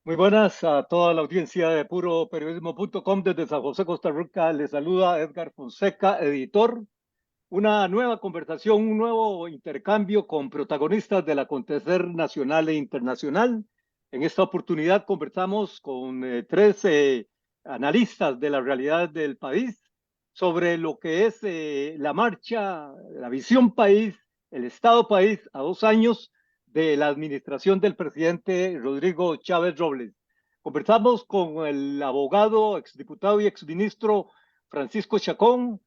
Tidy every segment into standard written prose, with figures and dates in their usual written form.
Muy buenas a toda la audiencia de puroperiodismo.com desde San José, Costa Rica. Les saluda Edgar Fonseca, editor. Una nueva conversación, un nuevo intercambio con protagonistas del acontecer nacional e internacional. En esta oportunidad conversamos con tres analistas de la realidad del país sobre lo que es la marcha, la visión país, el Estado país a 2 años de la administración del presidente Rodrigo Chávez Robles. Conversamos con el abogado, exdiputado y exministro Francisco Chacón,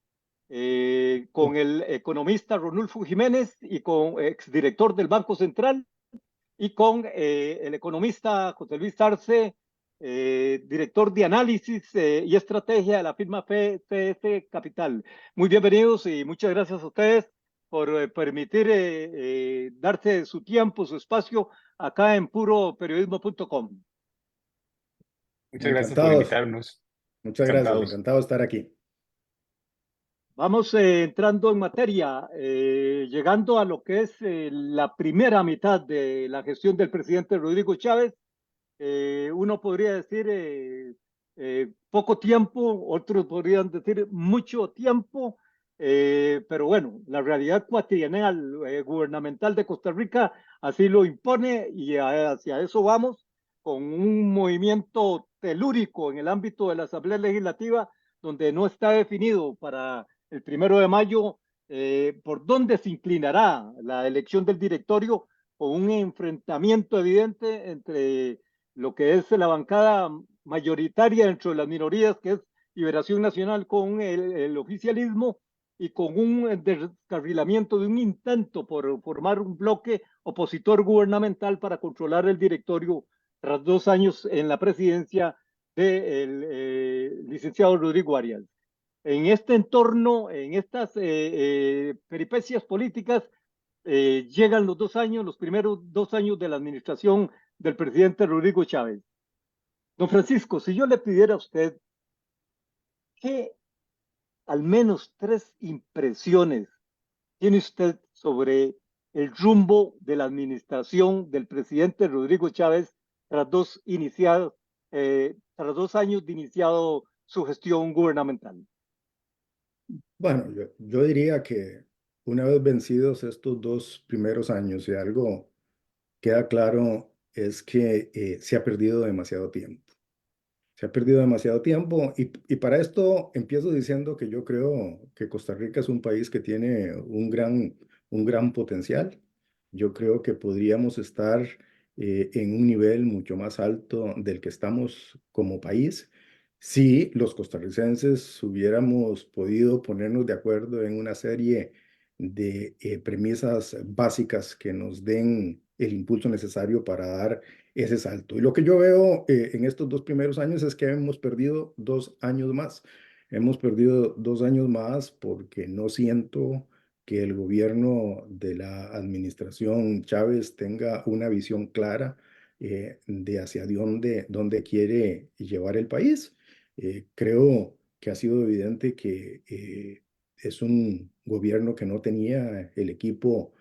con el economista Ronulfo Jiménez y con exdirector del Banco Central y con el economista José Luis Arce, director de análisis y estrategia de la firma FCS Capital. Muy bienvenidos y muchas gracias a ustedes por permitir darse su tiempo, su espacio acá en puroperiodismo.com. Muchas gracias por Encantados, invitarnos. muchas gracias, Encantados. encantado de estar aquí. Vamos entrando en materia, llegando a lo que es la primera mitad de la gestión del presidente Rodrigo Chávez. Uno podría decir poco tiempo, otros podrían decir mucho tiempo, pero bueno, la realidad cuatrienal gubernamental de Costa Rica así lo impone y hacia eso vamos, con un movimiento telúrico en el ámbito de la Asamblea Legislativa, donde no está definido para el 1 de mayo por dónde se inclinará la elección del directorio, con un enfrentamiento evidente entre lo que es la bancada mayoritaria dentro de las minorías, que es Liberación Nacional, con el oficialismo y con un descarrilamiento de un intento por formar un bloque opositor gubernamental para controlar el directorio tras 2 años en la presidencia del licenciado Rodrigo Arias. En este entorno, en estas peripecias políticas, llegan los 2 años, los primeros 2 años de la administración del presidente Rodrigo Chávez. Don Francisco, si yo le pidiera a usted que al menos 3 impresiones tiene usted sobre el rumbo de la administración del presidente Rodrigo Chávez tras tras 2 años de iniciado su gestión gubernamental. Bueno, yo diría que una vez vencidos estos 2 primeros años, y algo queda claro, es que se ha perdido demasiado tiempo. Se ha perdido demasiado tiempo y para esto empiezo diciendo que yo creo que Costa Rica es un país que tiene un gran potencial. Yo creo que podríamos estar en un nivel mucho más alto del que estamos como país si los costarricenses hubiéramos podido ponernos de acuerdo en una serie de premisas básicas que nos den el impulso necesario para dar ese salto. Y lo que yo veo en estos 2 primeros años es que hemos perdido 2 años más. Hemos perdido 2 años más porque no siento que el gobierno de la administración Chávez tenga una visión clara de hacia dónde quiere llevar el país. Creo que ha sido evidente que es un gobierno que no tenía el equipo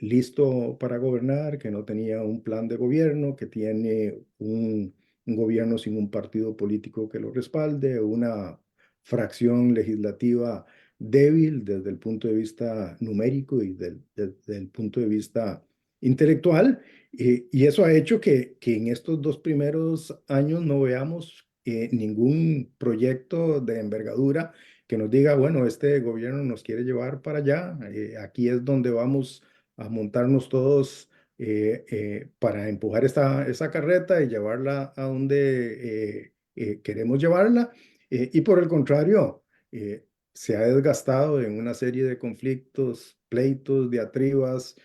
listo para gobernar, que no tenía un plan de gobierno, que tiene un gobierno sin un partido político que lo respalde, una fracción legislativa débil desde el punto de vista numérico y desde el punto de vista intelectual. Y eso ha hecho que en estos 2 primeros años no veamos ningún proyecto de envergadura que nos diga, bueno, este gobierno nos quiere llevar para allá, aquí es donde vamos a montarnos todos para empujar esa carreta y llevarla a donde queremos llevarla. Y por el contrario, se ha desgastado en una serie de conflictos, pleitos, diatribas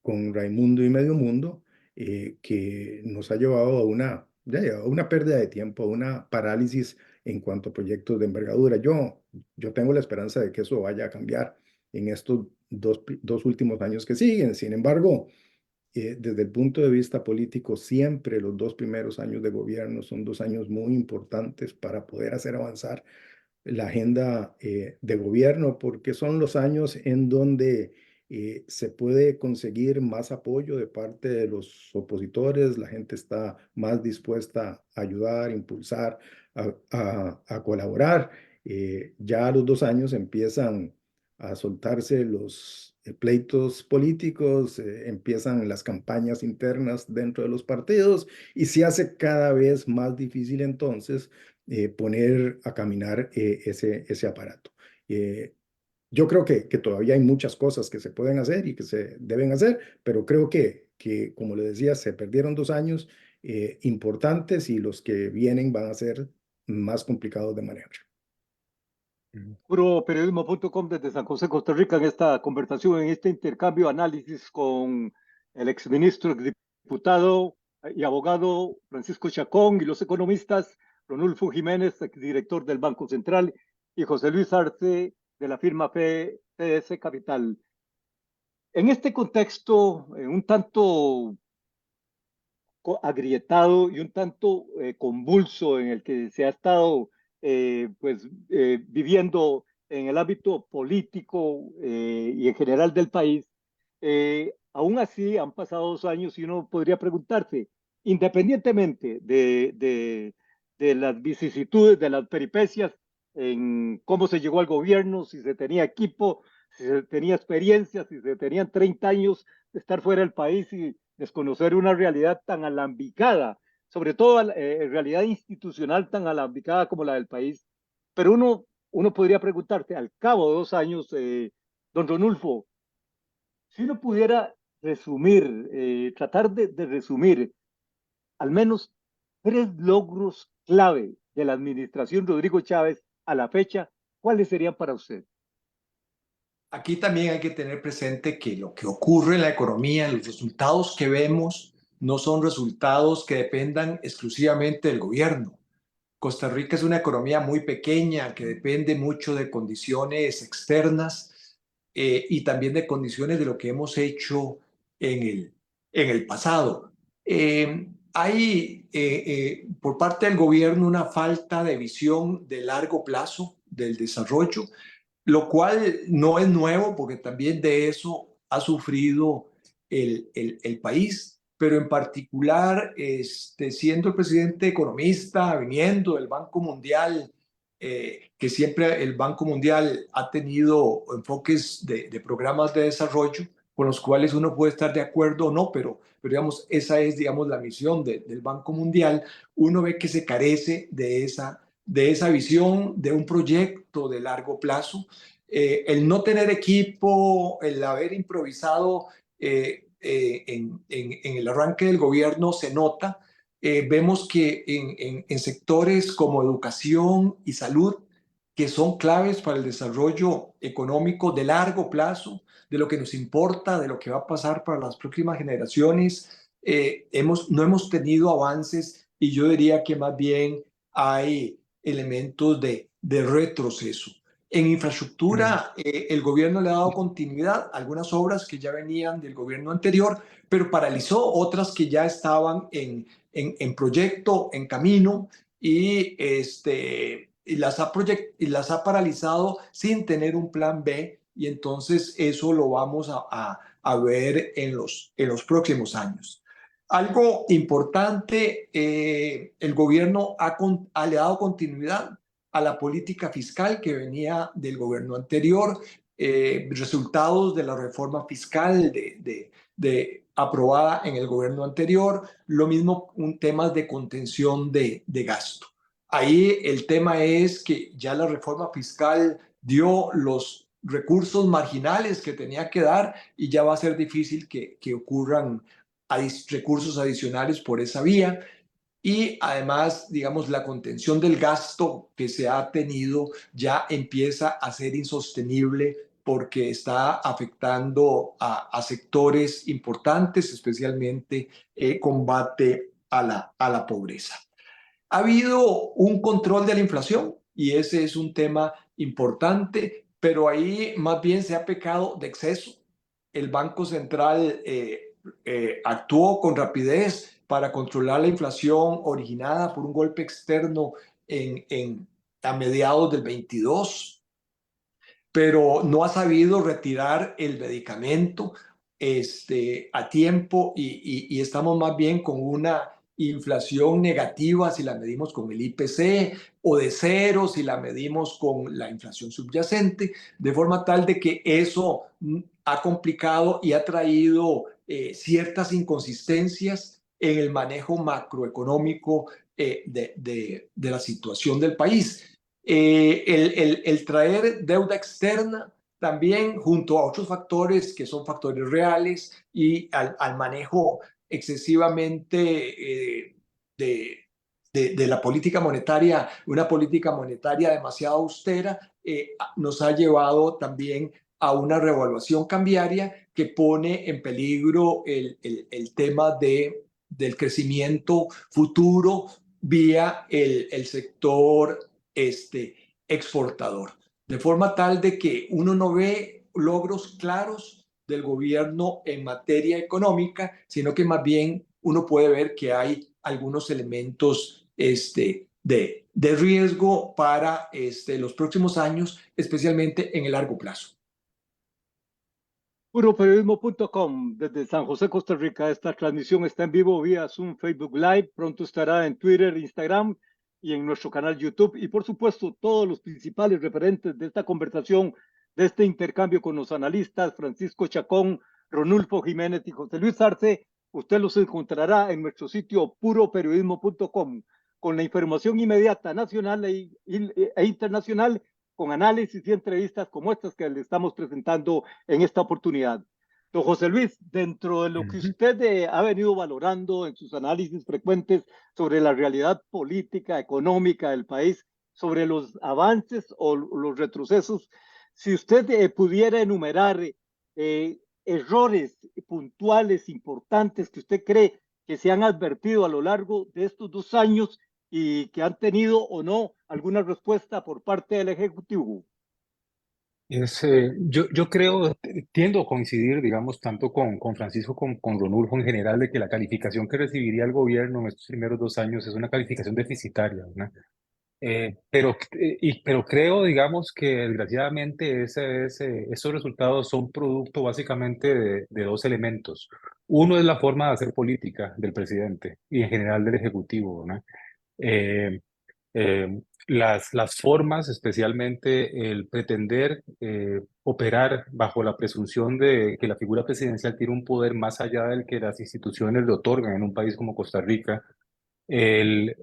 con Raimundo y Medio Mundo, que nos ha llevado a a una pérdida de tiempo, a una parálisis en cuanto a proyectos de envergadura. Yo tengo la esperanza de que eso vaya a cambiar en estos dos últimos años que siguen. Sin embargo, desde el punto de vista político, siempre los 2 primeros años de gobierno son 2 años muy importantes para poder hacer avanzar la agenda de gobierno, porque son los años en donde se puede conseguir más apoyo de parte de los opositores, la gente está más dispuesta a ayudar, impulsar, a colaborar. Ya a los 2 años empiezan a soltarse los pleitos políticos, empiezan las campañas internas dentro de los partidos y se hace cada vez más difícil entonces poner a caminar ese aparato. Yo creo que todavía hay muchas cosas que se pueden hacer y que se deben hacer, pero creo que como le decía, se perdieron 2 años importantes y los que vienen van a ser más complicados de manejar. Puroperiodismo.com desde San José, Costa Rica, en esta conversación, en este intercambio de análisis con el exministro, exdiputado y abogado Francisco Chacón, y los economistas Ronulfo Jiménez, exdirector del Banco Central, y José Luis Arce, de la firma PTS Capital. En este contexto, un tanto agrietado y un tanto convulso en el que se ha estado viviendo en el ámbito político y en general del país, aún así han pasado 2 años y uno podría preguntarse, independientemente de las vicisitudes, de las peripecias, en cómo se llegó al gobierno, si se tenía equipo, si se tenía experiencia, si se tenían 30 años de estar fuera del país y desconocer una realidad tan alambicada, sobre todo realidad institucional tan alambicada como la del país. Pero uno podría preguntarte, al cabo de 2 años, don Ronulfo, si uno pudiera resumir, tratar de resumir al menos 3 logros clave de la administración Rodrigo Chávez a la fecha, ¿cuáles serían para usted? Aquí también hay que tener presente que lo que ocurre en la economía, los resultados que vemos, no son resultados que dependan exclusivamente del gobierno. Costa Rica es una economía muy pequeña que depende mucho de condiciones externas y también de condiciones de lo que hemos hecho en el pasado. Hay por parte del gobierno una falta de visión de largo plazo del desarrollo, lo cual no es nuevo porque también de eso ha sufrido el país, pero en particular, siendo el presidente economista, viniendo del Banco Mundial, que siempre el Banco Mundial ha tenido enfoques de programas de desarrollo con los cuales uno puede estar de acuerdo o no, pero digamos, esa es, digamos, la misión del Banco Mundial. Uno ve que se carece de esa visión de un proyecto de largo plazo. El no tener equipo, el haber improvisado en el arranque del gobierno se nota. Vemos que en sectores como educación y salud, que son claves para el desarrollo económico de largo plazo, de lo que nos importa, de lo que va a pasar para las próximas generaciones, no hemos tenido avances y yo diría que más bien hay elementos de retroceso. En infraestructura, el gobierno le ha dado continuidad a algunas obras que ya venían del gobierno anterior, pero paralizó otras que ya estaban en proyecto, en camino, y las ha paralizado sin tener un plan B, y entonces eso lo vamos a ver en los próximos años. Algo importante, el gobierno le ha dado continuidad a la política fiscal que venía del gobierno anterior, resultados de la reforma fiscal aprobada en el gobierno anterior, lo mismo temas de contención de gasto. Ahí el tema es que ya la reforma fiscal dio los recursos marginales que tenía que dar y ya va a ser difícil que ocurran recursos adicionales por esa vía. Y además, digamos, la contención del gasto que se ha tenido ya empieza a ser insostenible porque está afectando a sectores importantes, especialmente combate a la pobreza. Ha habido un control de la inflación y ese es un tema importante, pero ahí más bien se ha pecado de exceso. El Banco Central actuó con rapidez para controlar la inflación originada por un golpe externo a mediados del 22, pero no ha sabido retirar el medicamento a tiempo y estamos más bien con una inflación negativa si la medimos con el IPC o de cero si la medimos con la inflación subyacente, de forma tal de que eso ha complicado y ha traído ciertas inconsistencias en el manejo macroeconómico de la situación del país. El traer deuda externa también junto a otros factores que son factores reales y al manejo excesivamente de la política monetaria, una política monetaria demasiado austera, nos ha llevado también a una revaluación cambiaria que pone en peligro el tema del crecimiento futuro vía el sector exportador. De forma tal de que uno no ve logros claros del gobierno en materia económica, sino que más bien uno puede ver que hay algunos elementos de riesgo para los próximos años, especialmente en el largo plazo. Puroperiodismo.com desde San José, Costa Rica. Esta transmisión está en vivo vía Zoom, Facebook Live. Pronto estará en Twitter, Instagram y en nuestro canal YouTube. Y por supuesto, todos los principales referentes de esta conversación, de este intercambio con los analistas, Francisco Chacón, Ronulfo Jiménez y José Luis Arce, usted los encontrará en nuestro sitio puroperiodismo.com con la información inmediata nacional e internacional, con análisis y entrevistas como estas que le estamos presentando en esta oportunidad. Don José Luis, dentro de lo que usted ha venido valorando en sus análisis frecuentes sobre la realidad política, económica del país, sobre los avances o los retrocesos, si usted pudiera enumerar errores puntuales importantes que usted cree que se han advertido a lo largo de estos 2 años y que han tenido o no alguna respuesta por parte del Ejecutivo. Yo creo, tiendo a coincidir, digamos, tanto con Francisco como con Ronulfo en general, de que la calificación que recibiría el gobierno en estos primeros 2 años es una calificación deficitaria, ¿no? Pero creo, digamos, que desgraciadamente esos resultados son producto básicamente de 2 elementos. Uno es la forma de hacer política del presidente y en general del Ejecutivo, ¿no? Eh, las formas, especialmente el pretender operar bajo la presunción de que la figura presidencial tiene un poder más allá del que las instituciones le otorgan en un país como Costa Rica, el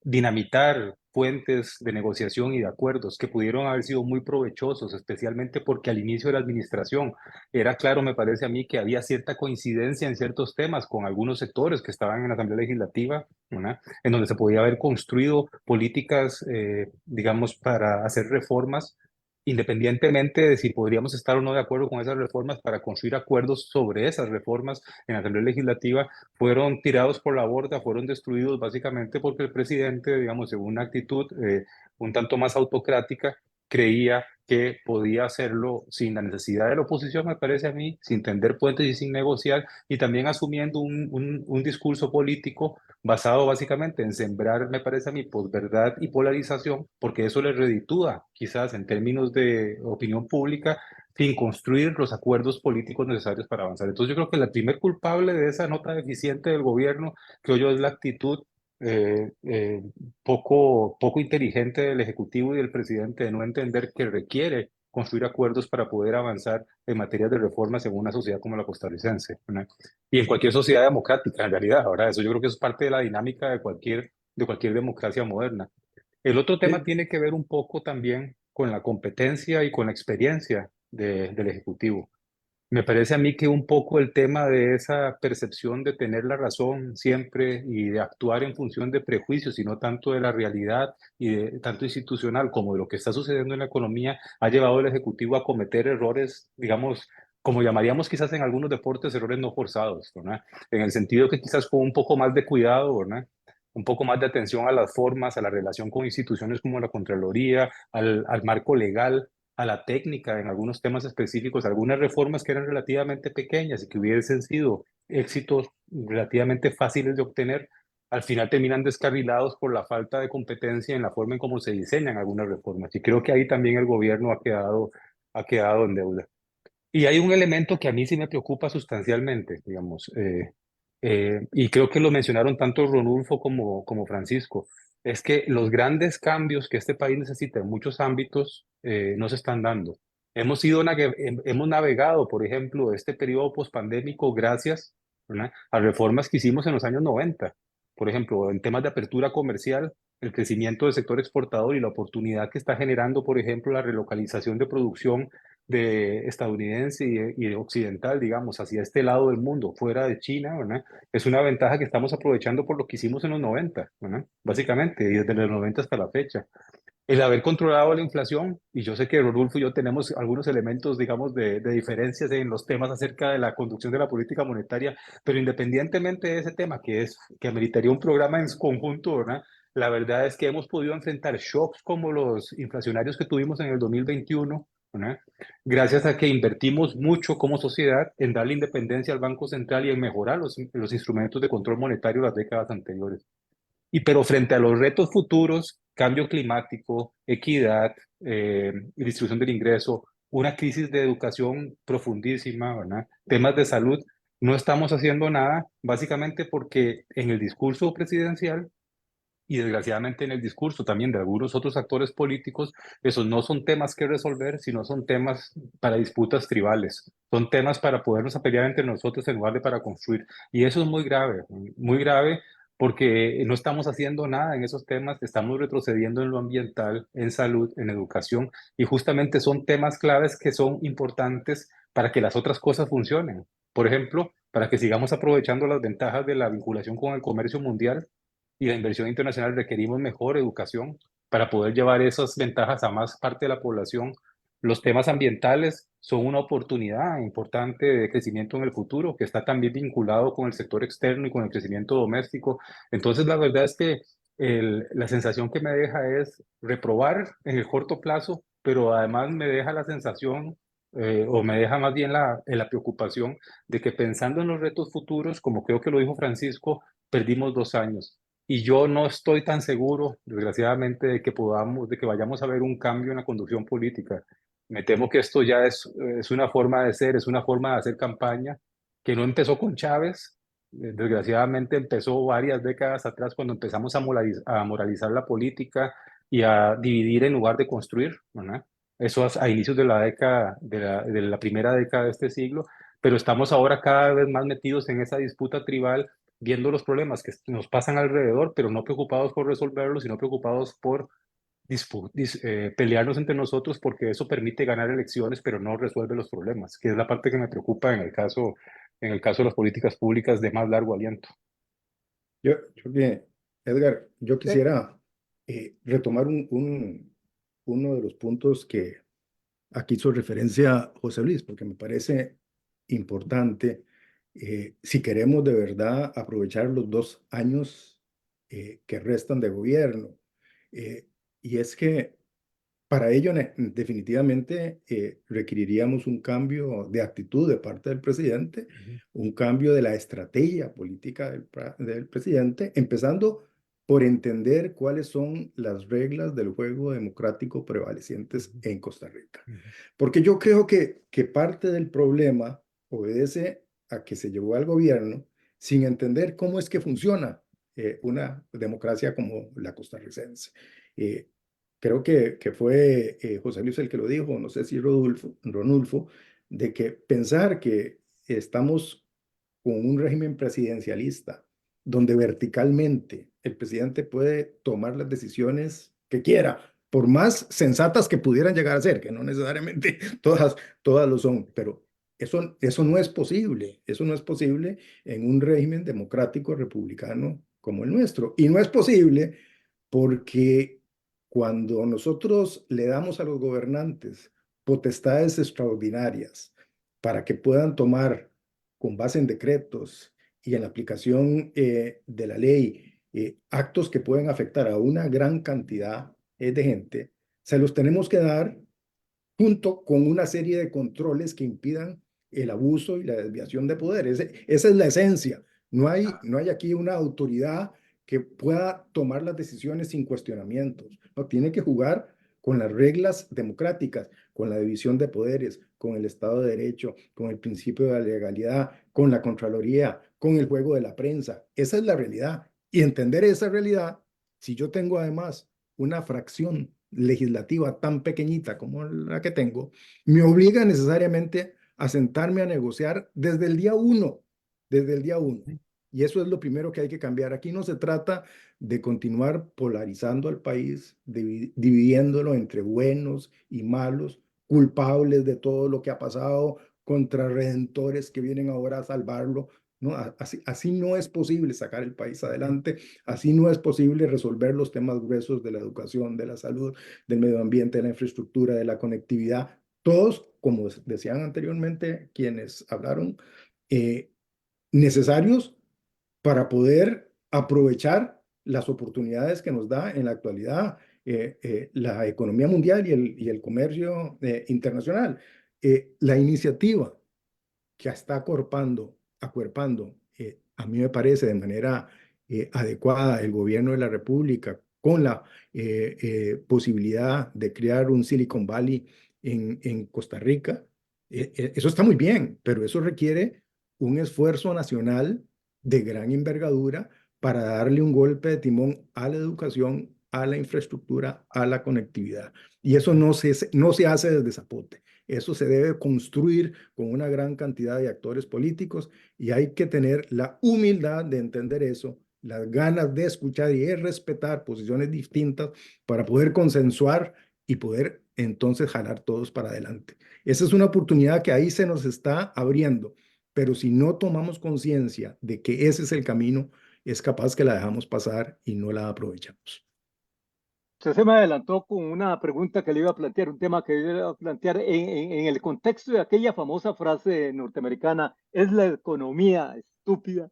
dinamitar fuentes de negociación y de acuerdos que pudieron haber sido muy provechosos, especialmente porque al inicio de la administración era claro, me parece a mí, que había cierta coincidencia en ciertos temas con algunos sectores que estaban en la Asamblea Legislativa, ¿no? En donde se podía haber construido políticas, digamos, para hacer reformas, independientemente de si podríamos estar o no de acuerdo con esas reformas, para construir acuerdos sobre esas reformas en la Asamblea Legislativa, fueron tirados por la borda, fueron destruidos básicamente porque el presidente, digamos, en una actitud un tanto más autocrática, creía que podía hacerlo sin la necesidad de la oposición, me parece a mí, sin tender puentes y sin negociar, y también asumiendo un discurso político basado básicamente en sembrar, me parece a mí, posverdad y polarización, porque eso le reditúa quizás en términos de opinión pública, sin construir los acuerdos políticos necesarios para avanzar. Entonces yo creo que el primer culpable de esa nota deficiente del gobierno, creo yo, es la actitud poco inteligente del Ejecutivo y del presidente de no entender que requiere construir acuerdos para poder avanzar en materia de reformas en una sociedad como la costarricense, ¿no? Y en cualquier sociedad democrática, en realidad. Ahora, eso yo creo que es parte de la dinámica de cualquier democracia moderna. El otro tema tiene que ver un poco también con la competencia y con la experiencia del Ejecutivo. Me parece a mí que un poco el tema de esa percepción de tener la razón siempre y de actuar en función de prejuicios y no tanto de la realidad y tanto institucional como de lo que está sucediendo en la economía, ha llevado al Ejecutivo a cometer errores, digamos, como llamaríamos quizás en algunos deportes, errores no forzados, ¿verdad? En el sentido que quizás con un poco más de cuidado, ¿verdad? Un poco más de atención a las formas, a la relación con instituciones como la Contraloría, al marco legal, a la técnica en algunos temas específicos, algunas reformas que eran relativamente pequeñas y que hubiesen sido éxitos relativamente fáciles de obtener, al final terminan descarrilados por la falta de competencia en la forma en cómo se diseñan algunas reformas. Y creo que ahí también el gobierno ha quedado en deuda. Y hay un elemento que a mí sí me preocupa sustancialmente, digamos, y creo que lo mencionaron tanto Ronulfo como Francisco, es que los grandes cambios que este país necesita en muchos ámbitos no se están dando. Hemos navegado, por ejemplo, este periodo pospandémico gracias, ¿verdad?, a reformas que hicimos en los años 90. Por ejemplo, en temas de apertura comercial, el crecimiento del sector exportador y la oportunidad que está generando, por ejemplo, la relocalización de producción de estadounidense y occidental, digamos, hacia este lado del mundo, fuera de China, ¿verdad? Es una ventaja que estamos aprovechando por lo que hicimos en los 90, ¿verdad? Básicamente, y desde los 90 hasta la fecha. El haber controlado la inflación, y yo sé que Rodolfo y yo tenemos algunos elementos, digamos, de diferencias en los temas acerca de la conducción de la política monetaria, pero independientemente de ese tema, que ameritaría un programa en conjunto, ¿verdad? La verdad es que hemos podido enfrentar shocks como los inflacionarios que tuvimos en el 2021, ¿verdad?, gracias a que invertimos mucho como sociedad en darle independencia al Banco Central y en mejorar los instrumentos de control monetario de las décadas anteriores. Pero frente a los retos futuros, cambio climático, equidad, distribución del ingreso, una crisis de educación profundísima, ¿verdad?, temas de salud, no estamos haciendo nada, básicamente porque en el discurso presidencial y desgraciadamente en el discurso también de algunos otros actores políticos, esos no son temas que resolver, sino son temas para disputas tribales, son temas para podernos a pelear entre nosotros en lugar de para construir. Y eso es muy grave porque no estamos haciendo nada en esos temas, estamos retrocediendo en lo ambiental, en salud, en educación, y justamente son temas claves que son importantes para que las otras cosas funcionen. Por ejemplo, para que sigamos aprovechando las ventajas de la vinculación con el comercio mundial y la inversión internacional, requerimos mejor educación para poder llevar esas ventajas a más parte de la población. Los temas ambientales son una oportunidad importante de crecimiento en el futuro, que está también vinculado con el sector externo y con el crecimiento doméstico. Entonces, la verdad es que la sensación que me deja es reprobar en el corto plazo, pero además me deja la sensación, o me deja más bien la preocupación de que pensando en los retos futuros, como creo que lo dijo Francisco, perdimos 2 años. Y yo no estoy tan seguro, desgraciadamente, de que vayamos a ver un cambio en la conducción política. Me temo que esto ya es una forma de ser, es una forma de hacer campaña que no empezó con Chávez. Desgraciadamente empezó varias décadas atrás cuando empezamos a moralizar la política y a dividir en lugar de construir, ¿verdad? Eso a inicios de la década, de la primera década de este siglo, pero estamos ahora cada vez más metidos en esa disputa tribal, viendo los problemas que nos pasan alrededor, pero no preocupados por resolverlos, sino preocupados por pelearnos entre nosotros, porque eso permite ganar elecciones, pero no resuelve los problemas, que es la parte que me preocupa en el caso de las políticas públicas de más largo aliento. Edgar, yo Sí. quisiera retomar uno de los puntos que aquí hizo referencia José Luis, porque me parece importante si queremos de verdad aprovechar los 2 años que restan de gobierno. Y es que para ello definitivamente requeriríamos un cambio de actitud de parte del presidente, un cambio de la estrategia política del presidente, empezando por entender cuáles son las reglas del juego democrático prevalecientes en Costa Rica. Porque yo creo que parte del problema obedece a que se llevó al gobierno sin entender cómo es que funciona una democracia como la costarricense. Creo que fue José Luis el que lo dijo, no sé si Ronulfo, de que pensar que estamos con un régimen presidencialista donde verticalmente el presidente puede tomar las decisiones que quiera, por más sensatas que pudieran llegar a ser, que no necesariamente todas lo son, pero eso no es posible, eso no es posible en un régimen democrático republicano como el nuestro. Y no es posible porque cuando nosotros le damos a los gobernantes potestades extraordinarias para que puedan tomar con base en decretos y en la aplicación de la ley actos que pueden afectar a una gran cantidad de gente, se los tenemos que dar junto con una serie de controles que impidan el abuso y la desviación de poder. Esa es la esencia. No hay aquí una autoridad que pueda tomar las decisiones sin cuestionamientos, ¿no? Tiene que jugar con las reglas democráticas, con la división de poderes, con el Estado de Derecho, con el principio de la legalidad, con la Contraloría, con el juego de la prensa. Esa es la realidad. Y entender esa realidad, si yo tengo además una fracción legislativa tan pequeñita como la que tengo, me obliga necesariamente a sentarme a negociar desde el día uno, desde el día uno. Y eso es lo primero que hay que cambiar. Aquí no se trata de continuar polarizando al país, dividiéndolo entre buenos y malos, culpables de todo lo que ha pasado, contrarredentores que vienen ahora a salvarlo. ¿No? Así no es posible sacar el país adelante, así no es posible resolver los temas gruesos de la educación, de la salud, del medio ambiente, de la infraestructura, de la conectividad. Todos, como decían anteriormente quienes hablaron, necesarios para poder aprovechar las oportunidades que nos da en la actualidad la economía mundial y el comercio internacional. La iniciativa que está acuerpando, a mí me parece de manera adecuada el gobierno de la República con la posibilidad de crear un Silicon Valley en Costa Rica. Eso está muy bien, pero eso requiere un esfuerzo nacional de gran envergadura para darle un golpe de timón a la educación, a la infraestructura, a la conectividad. Y eso no se hace desde Zapote. Eso se debe construir con una gran cantidad de actores políticos y hay que tener la humildad de entender eso, las ganas de escuchar y de respetar posiciones distintas para poder consensuar y poder entonces jalar todos para adelante. Esa es una oportunidad que ahí se nos está abriendo, pero si no tomamos conciencia de que ese es el camino, es capaz que la dejamos pasar y no la aprovechamos. Usted se me adelantó con una pregunta que le iba a plantear, un tema que le iba a plantear en el contexto de aquella famosa frase norteamericana: ¿es la economía estúpida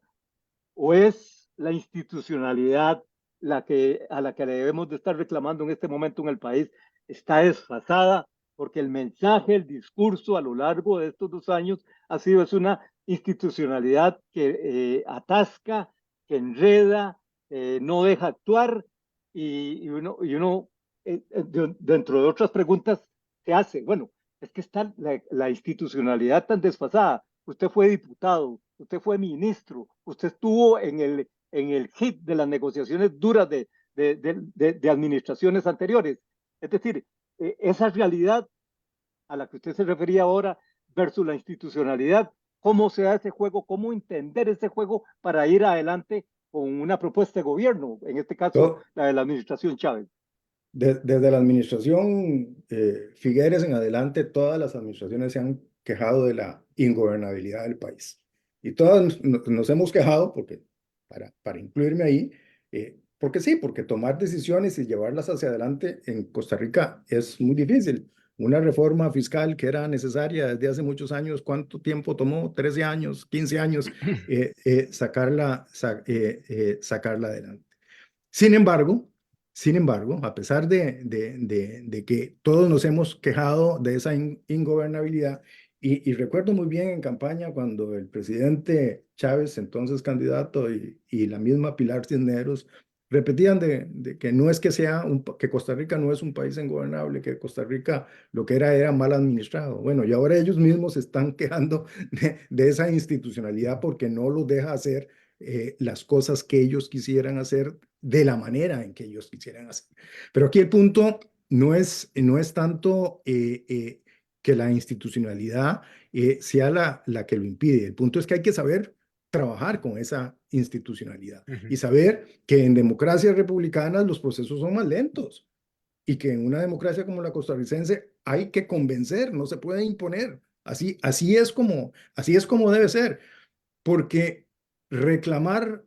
o es la institucionalidad a la que le debemos de estar reclamando en este momento en el país? Está desfasada porque el mensaje, el discurso a lo largo de estos 2 años es una institucionalidad que atasca, que enreda, no deja actuar dentro de otras preguntas se hace, bueno, es que está la institucionalidad tan desfasada. Usted fue diputado, usted fue ministro, usted estuvo en el hit de las negociaciones duras de administraciones anteriores. Es decir, esa realidad a la que usted se refería ahora versus la institucionalidad, cómo se da ese juego, cómo entender ese juego para ir adelante con una propuesta de gobierno, en este caso Todo, la de la administración Chávez. desde la administración Figueres en adelante, todas las administraciones se han quejado de la ingobernabilidad del país. Y todas nos hemos quejado, porque, para incluirme ahí, porque sí, porque tomar decisiones y llevarlas hacia adelante en Costa Rica es muy difícil. Una reforma fiscal que era necesaria desde hace muchos años, ¿cuánto tiempo tomó? 13 años, 15 años, sacarla adelante. Sin embargo, a pesar de que todos nos hemos quejado de esa ingobernabilidad, y recuerdo muy bien en campaña cuando el presidente Chávez, entonces candidato, y la misma Pilar Cisneros, repetían de que no es que que Costa Rica no es un país ingobernable, que Costa Rica lo que era mal administrado. Bueno, y ahora ellos mismos se están quejando de esa institucionalidad porque no los deja hacer las cosas que ellos quisieran hacer de la manera en que ellos quisieran hacer. Pero aquí el punto no es tanto que la institucionalidad sea la que lo impide. El punto es que hay que saber trabajar con esa institucionalidad y saber que en democracias republicanas los procesos son más lentos y que en una democracia como la costarricense hay que convencer, no se puede imponer. Así es como debe ser, porque reclamar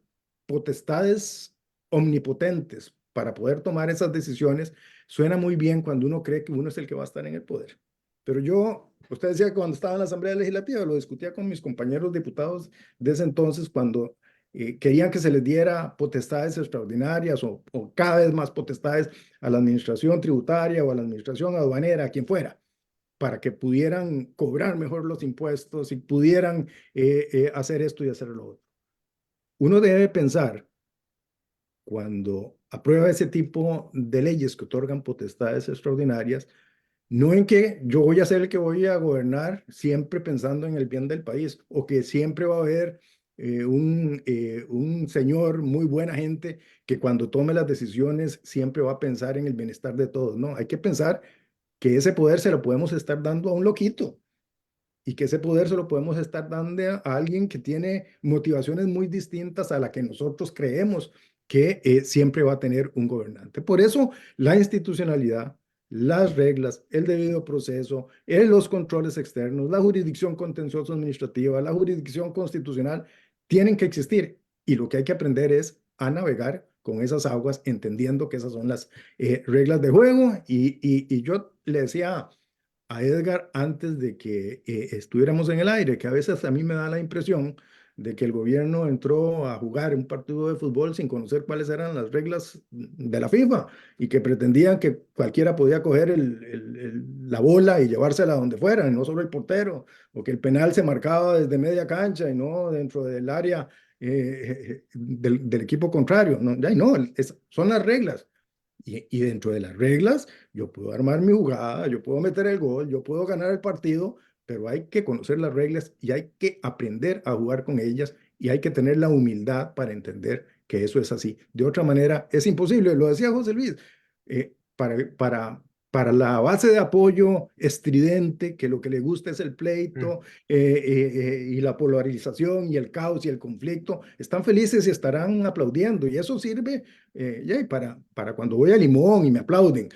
potestades omnipotentes para poder tomar esas decisiones suena muy bien cuando uno cree que uno es el que va a estar en el poder. Pero usted decía que cuando estaba en la Asamblea Legislativa, lo discutía con mis compañeros diputados de ese entonces, cuando querían que se les diera potestades extraordinarias o cada vez más potestades a la administración tributaria o a la administración aduanera, a quien fuera, para que pudieran cobrar mejor los impuestos y pudieran hacer esto y hacer lo otro. Uno debe pensar cuando aprueba ese tipo de leyes que otorgan potestades extraordinarias, no en que yo voy a ser el que voy a gobernar siempre pensando en el bien del país, o que siempre va a haber un señor muy buena gente que cuando tome las decisiones siempre va a pensar en el bienestar de todos. No, hay que pensar que ese poder se lo podemos estar dando a un loquito y que ese poder se lo podemos estar dando a alguien que tiene motivaciones muy distintas a la que nosotros creemos que siempre va a tener un gobernante. Por eso la institucionalidad, las reglas, el debido proceso, los controles externos, la jurisdicción contencioso administrativa, la jurisdicción constitucional, tienen que existir. Y lo que hay que aprender es a navegar con esas aguas, entendiendo que esas son las reglas de juego. Y yo le decía a Edgar antes de que estuviéramos en el aire, que a veces a mí me da la impresión de que el gobierno entró a jugar un partido de fútbol sin conocer cuáles eran las reglas de la FIFA y que pretendían que cualquiera podía coger la bola y llevársela donde fuera, y no solo el portero, o que el penal se marcaba desde media cancha y no dentro del área del equipo contrario. No, ya no, son las reglas. Y dentro de las reglas, yo puedo armar mi jugada, yo puedo meter el gol, yo puedo ganar el partido, pero hay que conocer las reglas y hay que aprender a jugar con ellas y hay que tener la humildad para entender que eso es así. De otra manera, es imposible. Lo decía José Luis, para la base de apoyo estridente, que lo que le gusta es el pleito y la polarización y el caos y el conflicto, están felices y estarán aplaudiendo. Y eso sirve para cuando voy a Limón y me aplauden,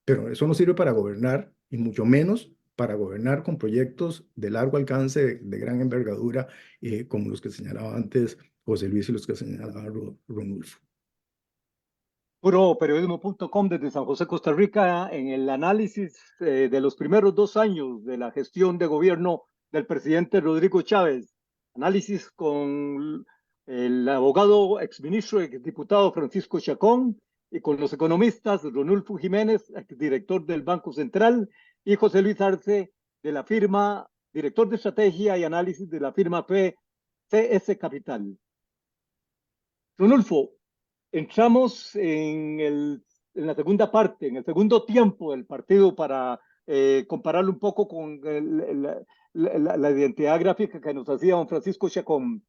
pero eso no sirve para gobernar y mucho menos para gobernar con proyectos de largo alcance, de gran envergadura, como los que señalaba antes José Luis y los que señalaba Ronulfo. Puroperiodismo.com desde San José, Costa Rica, en el análisis de los primeros 2 años de la gestión de gobierno del presidente Rodrigo Chávez. Análisis con el abogado exministro y diputado Francisco Chacón y con los economistas Ronulfo Jiménez, director del Banco Central, y José Luis Arce, de la firma, director de estrategia y análisis de la firma CS Capital. Ronulfo, entramos en la segunda parte, en el segundo tiempo del partido para compararlo un poco con la identidad gráfica que nos hacía don Francisco Chacón.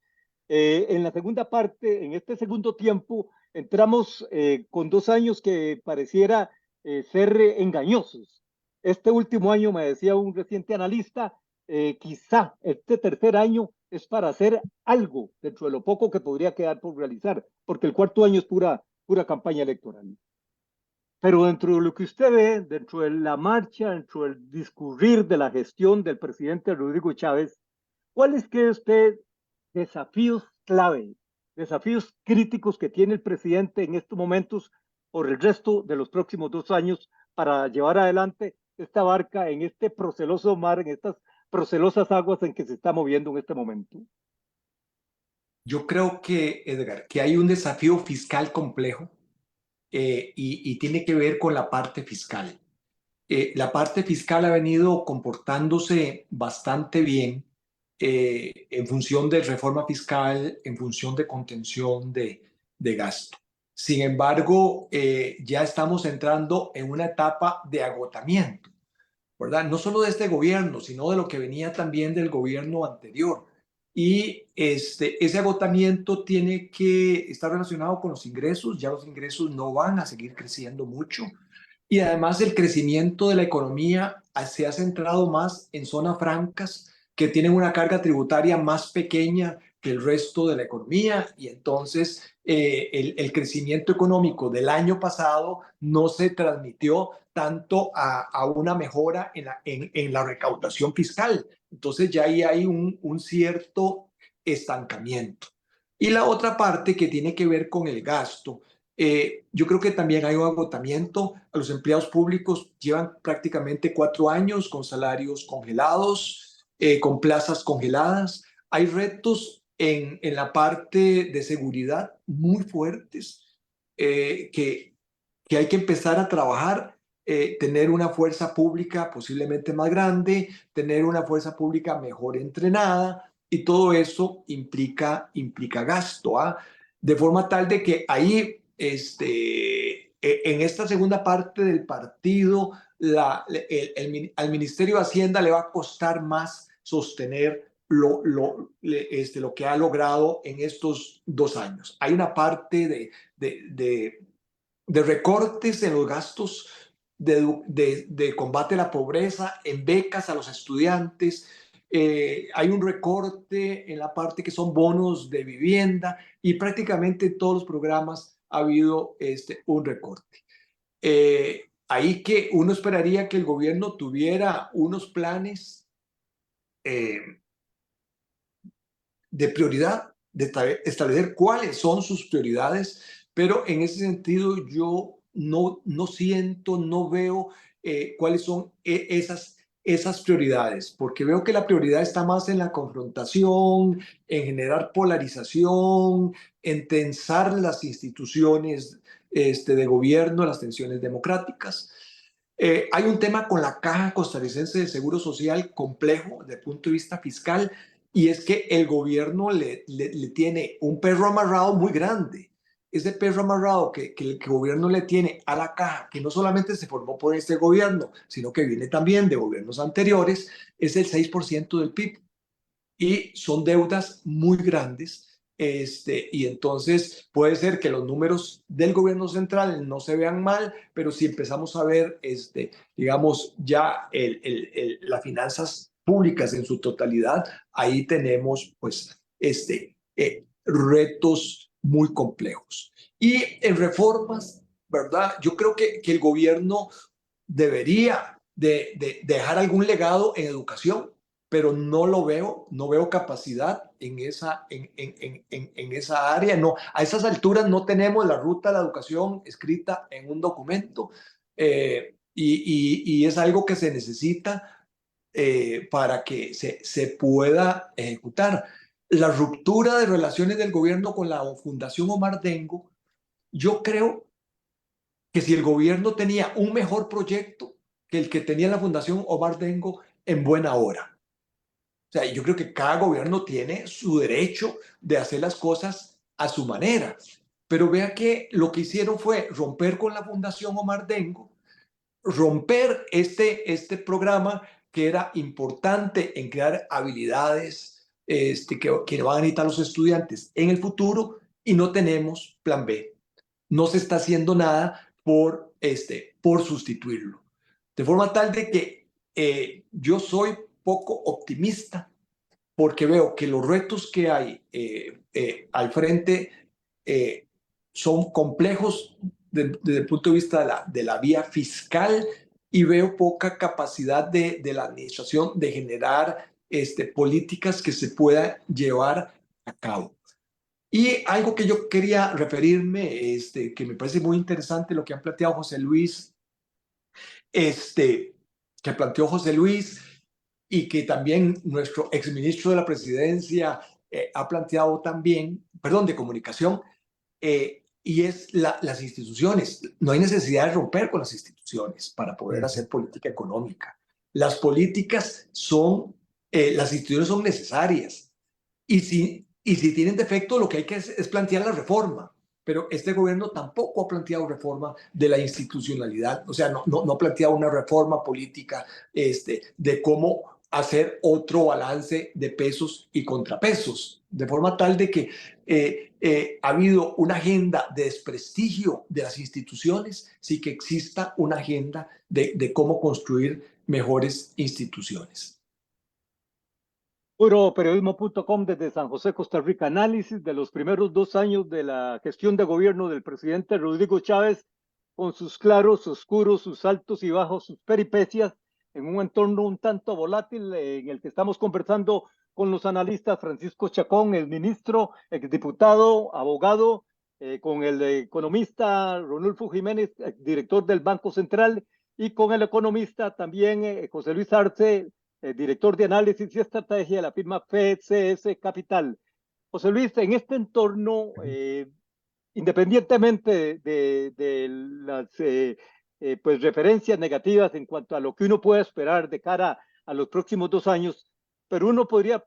En la segunda parte, en este segundo tiempo, entramos con 2 años que pareciera ser engañosos. Este último año, me decía un reciente analista, quizá este tercer año es para hacer algo dentro de lo poco que podría quedar por realizar, porque el cuarto año es pura campaña electoral. Pero dentro de lo que usted ve, dentro de la marcha, dentro del discurrir de la gestión del presidente Rodrigo Chávez, ¿cuáles cree usted desafíos clave, desafíos críticos que tiene el presidente en estos momentos por el resto de los próximos 2 años para llevar adelante esta barca en este proceloso mar, en estas procelosas aguas en que se está moviendo en este momento? Yo creo que, Edgar, que hay un desafío fiscal complejo y tiene que ver con la parte fiscal. La parte fiscal ha venido comportándose bastante bien en función de reforma fiscal, en función de contención de gasto. Sin embargo, ya estamos entrando en una etapa de agotamiento, ¿verdad? No solo de este gobierno, sino de lo que venía también del gobierno anterior. Y ese agotamiento tiene que estar relacionado con los ingresos. Ya los ingresos no van a seguir creciendo mucho. Y además el crecimiento de la economía se ha centrado más en zonas francas que tienen una carga tributaria más pequeña que el resto de la economía, y entonces el crecimiento económico del año pasado no se transmitió tanto a una mejora en la recaudación fiscal. Entonces ya ahí hay un cierto estancamiento. Y la otra parte que tiene que ver con el gasto, yo creo que también hay un agotamiento. A los empleados públicos llevan prácticamente 4 años con salarios congelados, con plazas congeladas. Hay retos en la parte de seguridad muy fuertes que hay que empezar a trabajar, tener una fuerza pública posiblemente más grande, tener una fuerza pública mejor entrenada, y todo eso implica gasto, ¿ah? De forma tal de que ahí en esta segunda parte del partido, al Ministerio de Hacienda le va a costar más sostener lo que ha logrado en estos 2 años. Hay una parte de recortes en los gastos de combate a la pobreza, en becas a los estudiantes. Hay un recorte en la parte que son bonos de vivienda y prácticamente en todos los programas ha habido un recorte. Ahí que uno esperaría que el gobierno tuviera unos planes de prioridad, de establecer cuáles son sus prioridades, pero en ese sentido yo no siento, no veo cuáles son esas prioridades, porque veo que la prioridad está más en la confrontación, en generar polarización, en tensar las instituciones de gobierno, las tensiones democráticas. Hay un tema con la Caja Costarricense de Seguro Social complejo desde el punto de vista fiscal, y es que el gobierno le tiene un perro amarrado muy grande. Ese perro amarrado que el gobierno le tiene a la caja, que no solamente se formó por este gobierno, sino que viene también de gobiernos anteriores, es el 6% del PIB. Y son deudas muy grandes. Y entonces puede ser que los números del gobierno central no se vean mal, pero si empezamos a ver, digamos, ya las finanzas públicas en su totalidad, ahí tenemos pues retos muy complejos. Y en reformas, ¿verdad? Yo creo que el gobierno debería de dejar algún legado en educación, pero no veo capacidad en esa área. No, a esas alturas no tenemos la ruta de la educación escrita en un documento, y es algo que se necesita para que se pueda ejecutar. La ruptura de relaciones del gobierno con la Fundación Omar Dengo, yo creo que si el gobierno tenía un mejor proyecto que el que tenía la Fundación Omar Dengo, en buena hora. O sea, yo creo que cada gobierno tiene su derecho de hacer las cosas a su manera. Pero vea que lo que hicieron fue romper con la Fundación Omar Dengo, romper este programa que era importante en crear habilidades que van a necesitar los estudiantes en el futuro, y no tenemos plan B. No se está haciendo nada por sustituirlo. De forma tal de que yo soy poco optimista, porque veo que los retos que hay al frente son complejos desde el punto de vista de la vía fiscal, y veo poca capacidad de la administración de generar políticas que se puedan llevar a cabo. Y algo que yo quería referirme, que me parece muy interesante lo que han planteado José Luis, que planteó José Luis, y que también nuestro exministro de la Presidencia ha planteado también, perdón, de Comunicación, y es las instituciones. No hay necesidad de romper con las instituciones para poder hacer política económica. Las políticas las instituciones son necesarias, y si tienen defecto, lo que hay que hacer es plantear la reforma. Pero este gobierno tampoco ha planteado reforma de la institucionalidad, o sea, no ha planteado una reforma política de cómo hacer otro balance de pesos y contrapesos, de forma tal de que ha habido una agenda de desprestigio de las instituciones, sí que exista una agenda de cómo construir mejores instituciones. Puroperiodismo.com desde San José, Costa Rica. Análisis de los primeros 2 años de la gestión de gobierno del presidente Rodrigo Chávez, con sus claros, oscuros, sus altos y bajos, sus peripecias, en un entorno un tanto volátil en el que estamos conversando con los analistas Francisco Chacón, el ministro, exdiputado, abogado, con el economista Ronulfo Jiménez, director del Banco Central, y con el economista también José Luis Arce, director de análisis y estrategia de la firma FCS Capital. José Luis, en este entorno, independientemente de las pues referencias negativas en cuanto a lo que uno puede esperar de cara a los próximos 2 años, pero uno podría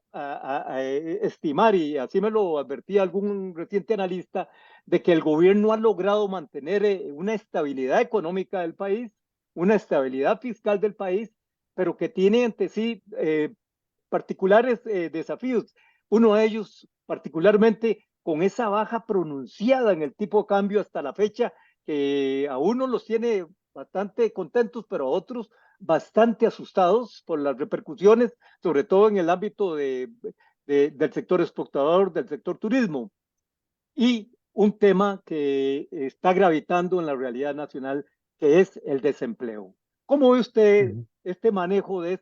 estimar, y así me lo advertía algún reciente analista, de que el gobierno ha logrado mantener una estabilidad económica del país, una estabilidad fiscal del país, pero que tiene ante sí particulares desafíos. Uno de ellos, particularmente con esa baja pronunciada en el tipo de cambio hasta la fecha, que a unos los tiene bastante contentos, pero a otros bastante asustados por las repercusiones, sobre todo en el ámbito del sector exportador, del sector turismo. Y un tema que está gravitando en la realidad nacional, que es el desempleo. ¿Cómo ve usted este manejo de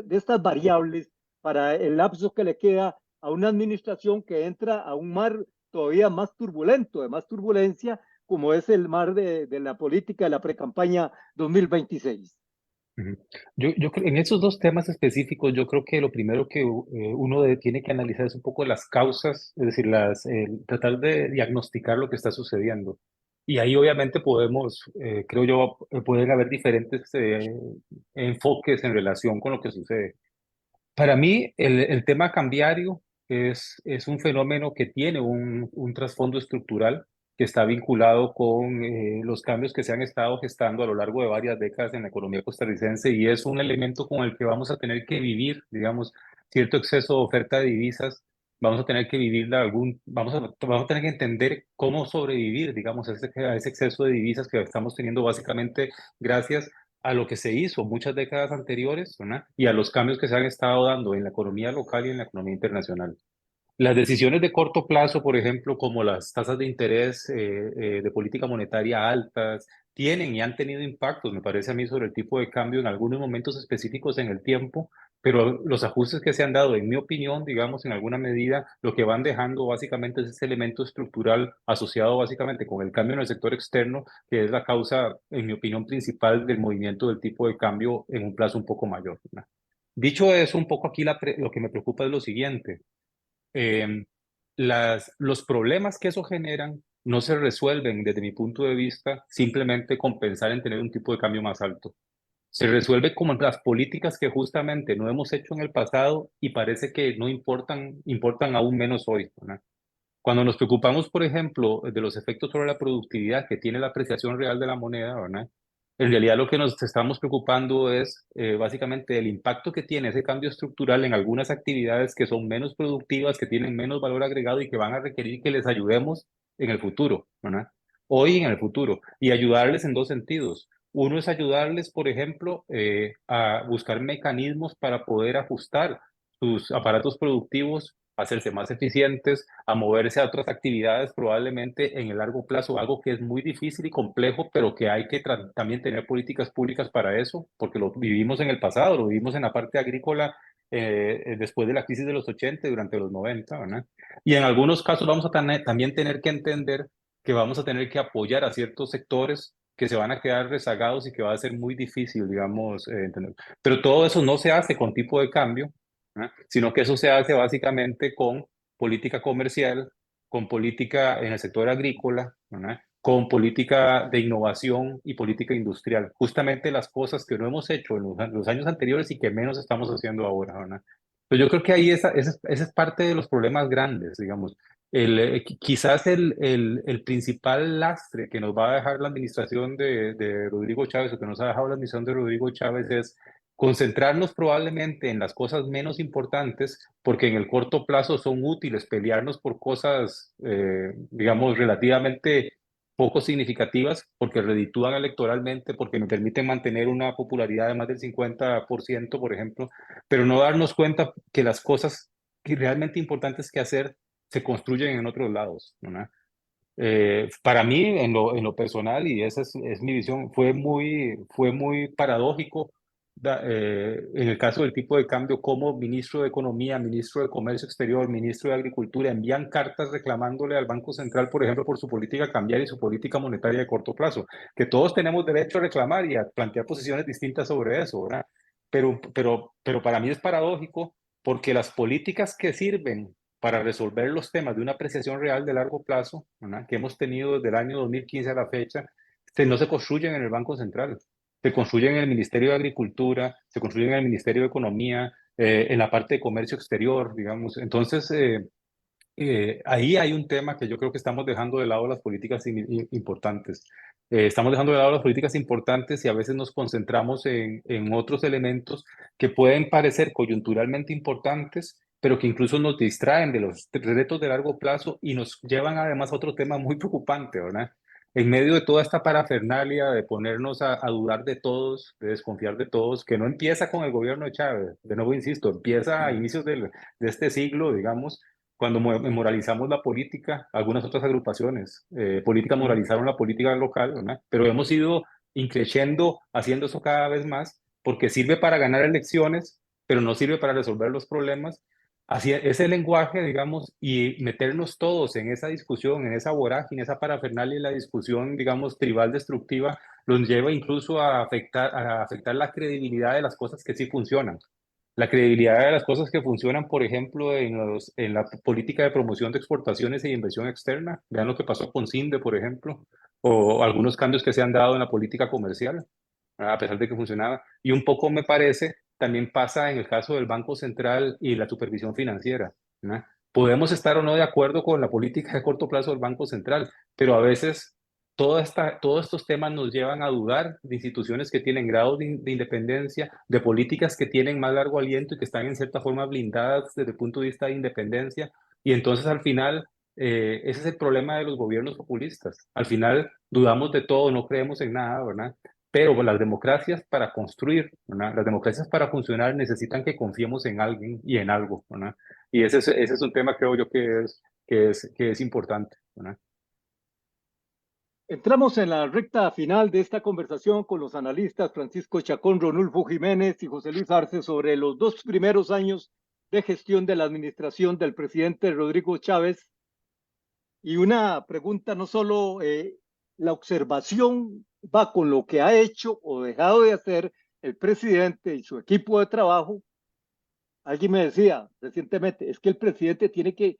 estas variables para el lapso que le queda a una administración que entra a un mar todavía más turbulento, de más turbulencia, como es el mar de la política de la precampaña 2026? Yo creo, en esos dos temas específicos, yo creo que lo primero que uno tiene que analizar es un poco las causas, es decir, tratar de diagnosticar lo que está sucediendo. Y ahí obviamente podemos, creo yo, pueden haber diferentes enfoques en relación con lo que sucede. Para mí, el tema cambiario es un fenómeno que tiene un trasfondo estructural que está vinculado con los cambios que se han estado gestando a lo largo de varias décadas en la economía costarricense y es un elemento con el que vamos a tener que vivir, digamos, cierto exceso de oferta de divisas, vamos a tener que vivirla vamos a tener que entender cómo sobrevivir, digamos, a ese exceso de divisas que estamos teniendo básicamente gracias a lo que se hizo muchas décadas anteriores, ¿verdad? Y a los cambios que se han estado dando en la economía local y en la economía internacional. Las decisiones de corto plazo, por ejemplo, como las tasas de interés de política monetaria altas, tienen y han tenido impactos, me parece a mí, sobre el tipo de cambio en algunos momentos específicos en el tiempo, pero los ajustes que se han dado, en mi opinión, digamos, en alguna medida, lo que van dejando básicamente es ese elemento estructural asociado básicamente con el cambio en el sector externo, que es la causa, en mi opinión, principal del movimiento del tipo de cambio en un plazo un poco mayor, ¿verdad? Dicho eso, un poco aquí lo que me preocupa es lo siguiente. eh, los problemas que eso generan no se resuelven desde mi punto de vista simplemente con pensar en tener un tipo de cambio más alto. Se resuelve como las políticas que justamente no hemos hecho en el pasado y parece que no importan aún menos hoy, ¿verdad? Cuando nos preocupamos, por ejemplo, de los efectos sobre la productividad que tiene la apreciación real de la moneda, ¿verdad? En realidad lo que nos estamos preocupando es básicamente el impacto que tiene ese cambio estructural en algunas actividades que son menos productivas, que tienen menos valor agregado y que van a requerir que les ayudemos en el futuro, ¿verdad? Hoy y en el futuro. Y ayudarles en dos sentidos. Uno es ayudarles, por ejemplo, a buscar mecanismos para poder ajustar sus aparatos productivos, hacerse más eficientes, a moverse a otras actividades probablemente en el largo plazo, algo que es muy difícil y complejo, pero que hay que también tener políticas públicas para eso, porque lo vivimos en el pasado, lo vivimos en la parte agrícola después de la crisis de los 80 durante los 90, ¿verdad? Y en algunos casos vamos a también tener que entender que vamos a tener que apoyar a ciertos sectores que se van a quedar rezagados y que va a ser muy difícil, digamos, entender. Pero todo eso no se hace con tipo de cambio, ¿verdad? Sino que eso se hace básicamente con política comercial, con política en el sector agrícola, ¿verdad? Con política de innovación y política industrial. Justamente las cosas que no hemos hecho en los años anteriores y que menos estamos haciendo ahora, ¿verdad? Pero yo creo que ahí esa es parte de los problemas grandes, digamos. Quizás el principal lastre que nos va a dejar la administración de Rodrigo Chávez o que nos ha dejado la administración de Rodrigo Chávez es concentrarnos probablemente en las cosas menos importantes, porque en el corto plazo son útiles pelearnos por cosas, digamos, relativamente poco significativas, porque reditúan electoralmente, porque me permiten mantener una popularidad de más del 50%, por ejemplo, pero no darnos cuenta que las cosas que realmente importantes que hacer se construyen en otros lados, ¿verdad? Para mí, en lo personal, y esa es mi visión, fue muy paradójico en el caso del tipo de cambio, como ministro de Economía, ministro de Comercio Exterior, ministro de Agricultura envían cartas reclamándole al Banco Central, por ejemplo, por su política cambiaria y su política monetaria de corto plazo, que todos tenemos derecho a reclamar y a plantear posiciones distintas sobre eso, ¿verdad? Pero para mí es paradójico porque las políticas que sirven para resolver los temas de una apreciación real de largo plazo, ¿verdad? Que hemos tenido desde el año 2015 a la fecha, no se construyen en el Banco Central, se construyen en el Ministerio de Agricultura, se construyen en el Ministerio de Economía, en la parte de comercio exterior, digamos. Entonces, ahí hay un tema que yo creo que estamos dejando de lado las políticas importantes. Estamos dejando de lado las políticas importantes y a veces nos concentramos en otros elementos que pueden parecer coyunturalmente importantes, pero que incluso nos distraen de los retos de largo plazo y nos llevan además a otro tema muy preocupante, ¿verdad? En medio de toda esta parafernalia de ponernos a dudar de todos, de desconfiar de todos, que no empieza con el gobierno de Chávez, de nuevo insisto, empieza a inicios de este siglo, digamos, cuando moralizamos la política, algunas otras agrupaciones políticas moralizaron la política local, ¿verdad? Pero hemos ido increciendo, haciendo eso cada vez más, porque sirve para ganar elecciones, pero no sirve para resolver los problemas. Así, ese lenguaje, digamos, y meternos todos en esa discusión, en esa vorágine, esa parafernalia y la discusión, digamos, tribal destructiva, los lleva incluso a afectar la credibilidad de las cosas que sí funcionan. La credibilidad de las cosas que funcionan, por ejemplo, en la política de promoción de exportaciones e inversión externa. Vean lo que pasó con CINDE, por ejemplo, o algunos cambios que se han dado en la política comercial, ¿verdad? A pesar de que funcionaba. Y un poco me parece, también pasa en el caso del Banco Central y la supervisión financiera, ¿verdad? Podemos estar o no de acuerdo con la política de corto plazo del Banco Central, pero a veces todos estos temas nos llevan a dudar de instituciones que tienen grados de independencia, de políticas que tienen más largo aliento y que están en cierta forma blindadas desde el punto de vista de independencia. Y entonces al final, ese es el problema de los gobiernos populistas. Al final dudamos de todo, no creemos en nada, ¿verdad? Pero las democracias para construir, ¿verdad? Las democracias para funcionar necesitan que confiemos en alguien y en algo, ¿verdad? Y ese es un tema, creo yo, que es importante, ¿verdad? Entramos en la recta final de esta conversación con los analistas Francisco Chacón, Ronulfo Jiménez y José Luis Arce sobre los 2 primeros años de gestión de la administración del presidente Rodrigo Chávez. Y una pregunta, no solo la observación va con lo que ha hecho o dejado de hacer el presidente y su equipo de trabajo. Alguien me decía recientemente, es que el presidente tiene que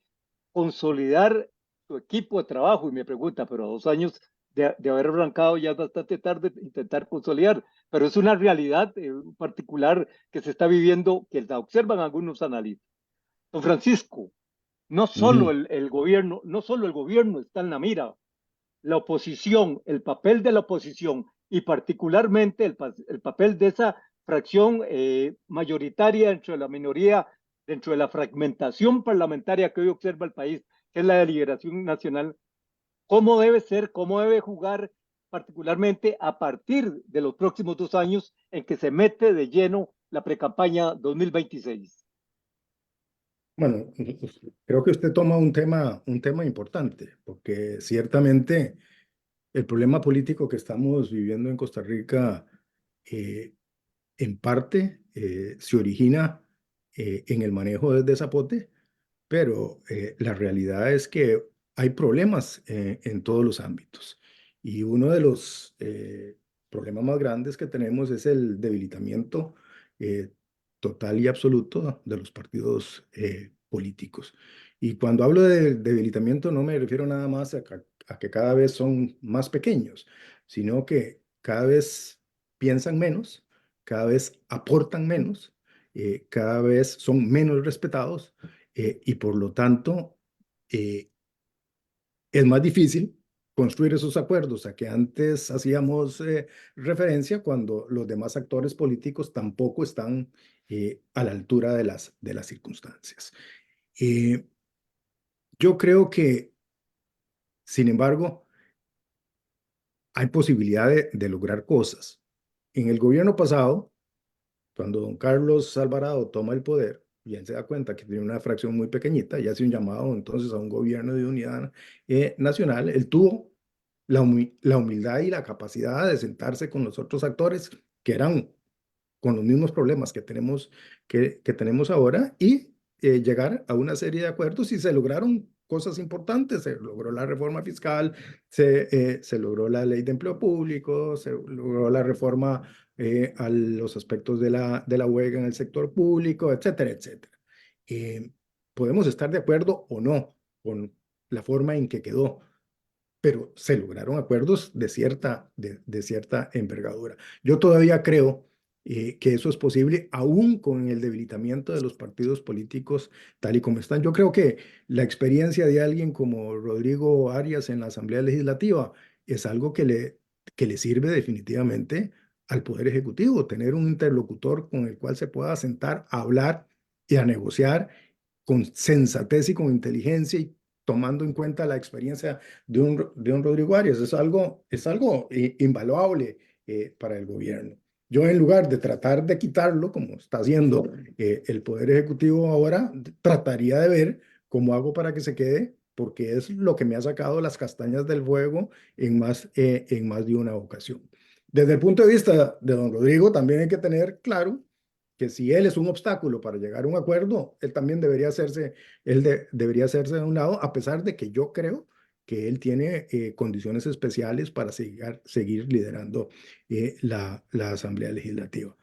consolidar su equipo de trabajo y me pregunta, pero a 2 años de haber arrancado ya es bastante tarde intentar consolidar, pero es una realidad particular que se está viviendo, que la observan algunos analistas. Don Francisco, no solo el gobierno, no solo el gobierno está en la mira, la oposición, el papel de la oposición y particularmente el papel de esa fracción mayoritaria dentro de la minoría, dentro de la fragmentación parlamentaria que hoy observa el país, que es la de Liberación Nacional, cómo debe ser, cómo debe jugar, particularmente a partir de los próximos 2 años en que se mete de lleno la precampaña 2026. Bueno, creo que usted toma un tema importante, porque ciertamente el problema político que estamos viviendo en Costa Rica, en parte, se origina en el manejo desde Zapote, pero la realidad es que hay problemas en todos los ámbitos. Y uno de los problemas más grandes que tenemos es el debilitamiento eh, total y absoluto de los partidos políticos. Y cuando hablo de debilitamiento no me refiero nada más a que cada vez son más pequeños, sino que cada vez piensan menos, cada vez aportan menos, cada vez son menos respetados y por lo tanto eh, es más difícil construir esos acuerdos a que antes hacíamos referencia cuando los demás actores políticos tampoco están a la altura de las circunstancias. Eh, yo creo que, sin embargo, hay posibilidad de lograr cosas. En el gobierno pasado, cuando don Carlos Alvarado toma el poder, y él se da cuenta que tiene una fracción muy pequeñita y hace un llamado entonces a un gobierno de unidad nacional, él tuvo la humildad y la capacidad de sentarse con los otros actores que eran con los mismos problemas que tenemos ahora y llegar a una serie de acuerdos y se lograron cosas importantes. Se logró la reforma fiscal, se logró la ley de empleo público, se logró la reforma a los aspectos de la huelga en el sector público, etcétera, etcétera. Eh, Podemos estar de acuerdo o no con la forma en que quedó, pero se lograron acuerdos de cierta envergadura. Yo todavía creo que eso es posible aún con el debilitamiento de los partidos políticos tal y como están. Yo creo que la experiencia de alguien como Rodrigo Arias en la Asamblea Legislativa es algo que le sirve definitivamente al Poder Ejecutivo, tener un interlocutor con el cual se pueda sentar a hablar y a negociar con sensatez y con inteligencia y tomando en cuenta la experiencia de un Rodrigo Arias. Es algo invaluable para el gobierno. Yo, en lugar de tratar de quitarlo, como está haciendo el Poder Ejecutivo ahora, trataría de ver cómo hago para que se quede, porque es lo que me ha sacado las castañas del fuego en más de una ocasión. Desde el punto de vista de don Rodrigo, también hay que tener claro que si él es un obstáculo para llegar a un acuerdo, él también debería hacerse de un lado, a pesar de que yo creo que él tiene condiciones especiales para seguir liderando la Asamblea Legislativa.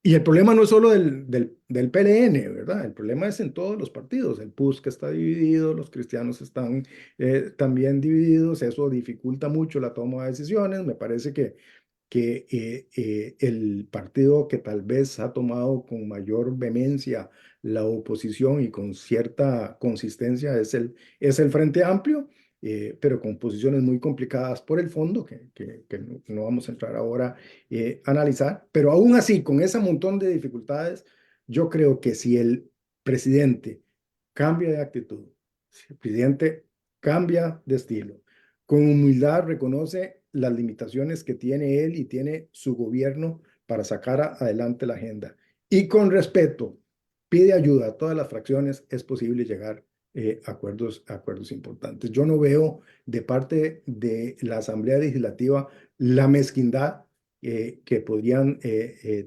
Y el problema no es solo del PLN, ¿verdad? El problema es en todos los partidos. El PUS que está dividido, los cristianos están también divididos, eso dificulta mucho la toma de decisiones. Me parece que el partido que tal vez ha tomado con mayor vehemencia la oposición y con cierta consistencia es el Frente Amplio, pero con posiciones muy complicadas por el fondo, que no vamos a entrar ahora a analizar. Pero aún así, con ese montón de dificultades, yo creo que si el presidente cambia de actitud, si el presidente cambia de estilo, con humildad reconoce las limitaciones que tiene él y tiene su gobierno para sacar adelante la agenda. Y con respeto, pide ayuda a todas las fracciones, es posible llegar a acuerdos importantes. Yo no veo de parte de la Asamblea Legislativa la mezquindad que podrían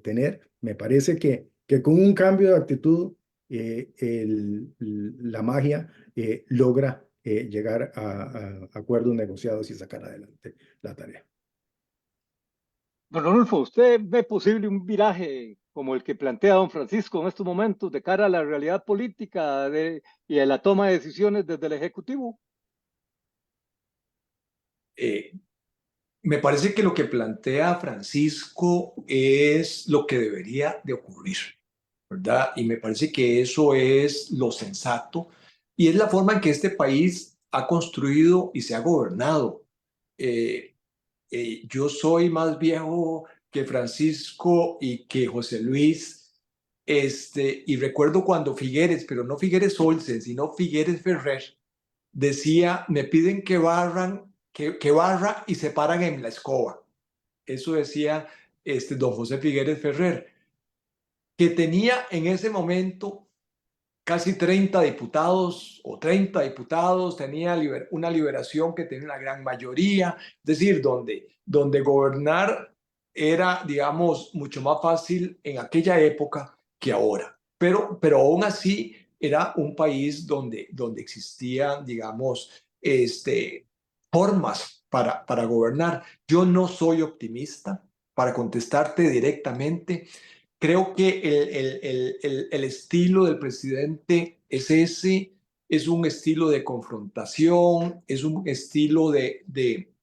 tener. Me parece que con un cambio de actitud, la magia logra llegar a acuerdos negociados y sacar adelante la tarea. Don Rodolfo, ¿usted ve posible un viraje como el que plantea don Francisco en estos momentos de cara a la realidad política y a la toma de decisiones desde el Ejecutivo? Me parece que lo que plantea Francisco es lo que debería de ocurrir, ¿verdad? Y me parece que eso es lo sensato y es la forma en que este país ha construido y se ha gobernado. Eh, yo soy más viejo que Francisco y que José Luis, y recuerdo cuando Figueres, pero no Figueres Olsen, sino Figueres Ferrer, decía, me piden que barra y se paran en la escoba. Eso decía don José Figueres Ferrer, que tenía en ese momento casi 30 diputados o 30 diputados, tenía una liberación que tenía una gran mayoría, es decir, donde gobernar era, digamos, mucho más fácil en aquella época que ahora. Pero aún así era un país donde existían, digamos, formas para gobernar. Yo no soy optimista, para contestarte directamente. Creo que el estilo del presidente es ese, es un estilo de confrontación, es un estilo de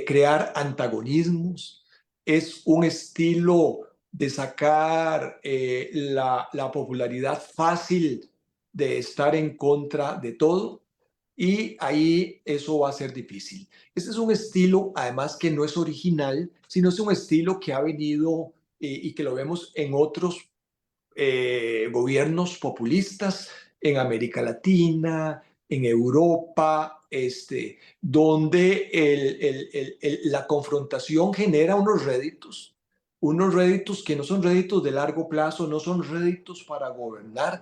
crear antagonismos, es un estilo de sacar la popularidad fácil de estar en contra de todo y ahí eso va a ser difícil. Este es un estilo, además, que no es original, sino es un estilo que ha venido y que lo vemos en otros gobiernos populistas en América Latina, en Europa, donde la confrontación genera unos réditos que no son réditos de largo plazo, no son réditos para gobernar.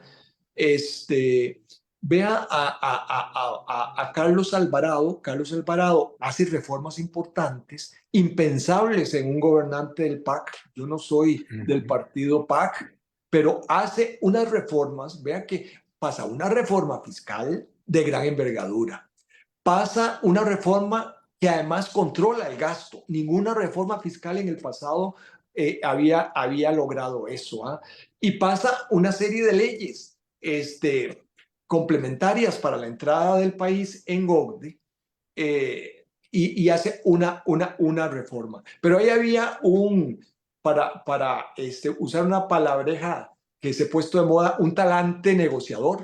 Vea a Carlos Alvarado. Carlos Alvarado hace reformas importantes, impensables en un gobernante del PAC. Yo no soy del partido PAC, pero hace unas reformas. Vea que pasa una reforma fiscal de gran envergadura, pasa una reforma que además controla el gasto. Ninguna reforma fiscal en el pasado había logrado eso, ¿eh? Y pasa una serie de leyes complementarias para la entrada del país en OCDE, y hace una reforma. Pero ahí había para usar una palabreja que se ha puesto de moda, un talante negociador.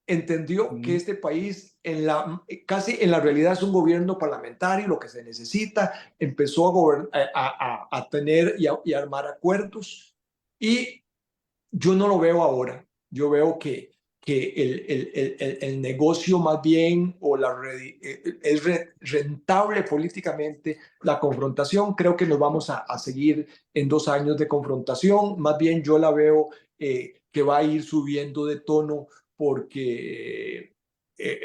Entendió que este país casi en la realidad es un gobierno parlamentario, lo que se necesita, empezó a tener y a armar acuerdos, y yo no lo veo ahora. Yo veo que el negocio más bien es rentable políticamente la confrontación. Creo que nos vamos a seguir en 2 años de confrontación. Más bien yo la veo que va a ir subiendo de tono, porque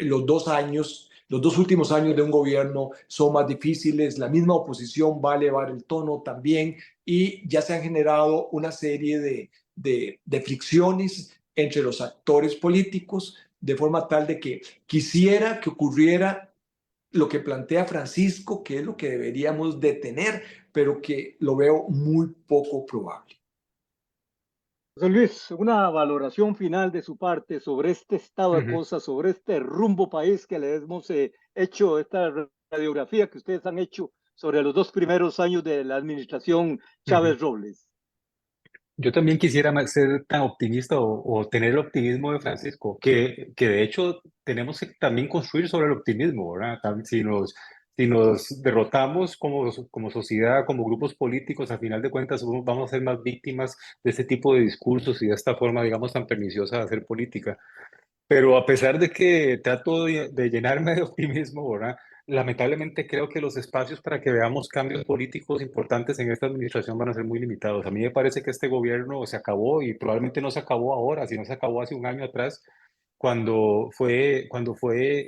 los 2 últimos años de un gobierno son más difíciles. La misma oposición va a elevar el tono también, y ya se han generado una serie de fricciones entre los actores políticos, de forma tal de que quisiera que ocurriera lo que plantea Francisco, que es lo que deberíamos de tener, pero que lo veo muy poco probable. José Luis, una valoración final de su parte sobre este estado de cosas, sobre este rumbo país que le hemos hecho, esta radiografía que ustedes han hecho sobre los 2 primeros años de la administración Chávez Robles. Yo también quisiera ser tan optimista o tener el optimismo de Francisco, que de hecho tenemos que también construir sobre el optimismo, ¿verdad? Si nos derrotamos como sociedad, como grupos políticos, a final de cuentas vamos a ser más víctimas de este tipo de discursos y de esta forma, digamos, tan perniciosa de hacer política. Pero a pesar de que trato de llenarme de optimismo, ¿verdad? Lamentablemente creo que los espacios para que veamos cambios políticos importantes en esta administración van a ser muy limitados. A mí me parece que este gobierno se acabó, y probablemente no se acabó ahora, sino se acabó hace un año atrás, cuando fue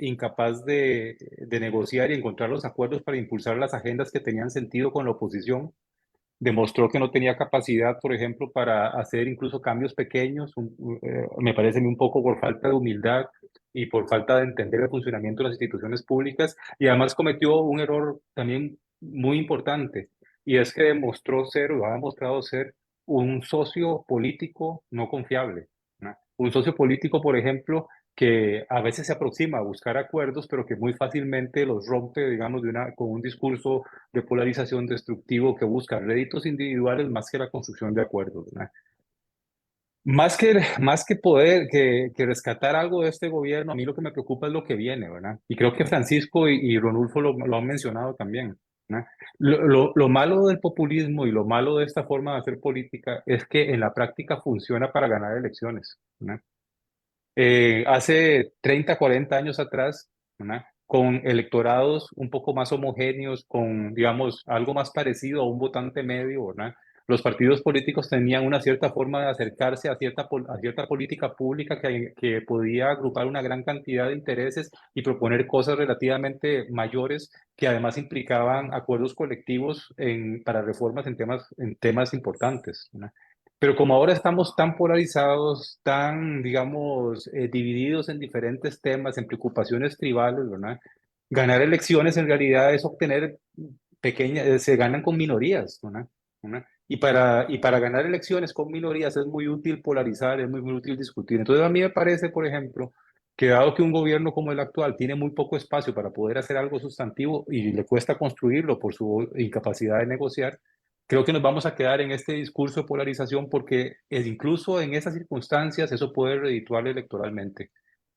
incapaz de negociar y encontrar los acuerdos para impulsar las agendas que tenían sentido con la oposición. Demostró que no tenía capacidad, por ejemplo, para hacer incluso cambios pequeños. Me parece a mí un poco por falta de humildad y por falta de entender el funcionamiento de las instituciones públicas. Y además cometió un error también muy importante, y es que demostró ser, o ha demostrado ser, un socio político no confiable, ¿no? Un socio político, por ejemplo, que a veces se aproxima a buscar acuerdos, pero que muy fácilmente los rompe, digamos, con un discurso de polarización destructivo que busca réditos individuales más que la construcción de acuerdos, ¿verdad? Más que poder, que rescatar algo de este gobierno, a mí lo que me preocupa es lo que viene, ¿verdad? Y creo que Francisco y Ronulfo lo han mencionado también, ¿verdad? Lo malo del populismo y lo malo de esta forma de hacer política es que en la práctica funciona para ganar elecciones, ¿verdad? Hace 30, 40 años atrás, ¿verdad? Con electorados un poco más homogéneos, con, digamos, algo más parecido a un votante medio, ¿verdad? Los partidos políticos tenían una cierta forma de acercarse a cierta política pública que podía agrupar una gran cantidad de intereses y proponer cosas relativamente mayores, que además implicaban acuerdos colectivos para reformas en temas importantes, ¿verdad? Pero como ahora estamos tan polarizados, tan, digamos, divididos en diferentes temas, en preocupaciones tribales, ¿verdad? Ganar elecciones en realidad es obtener se ganan con minorías, ¿verdad? ¿Verdad? Y para ganar elecciones con minorías es muy útil polarizar, es muy útil discutir. Entonces a mí me parece, por ejemplo, que dado que un gobierno como el actual tiene muy poco espacio para poder hacer algo sustantivo y le cuesta construirlo por su incapacidad de negociar, creo que nos vamos a quedar en este discurso de polarización, porque incluso en esas circunstancias eso puede redituar electoralmente,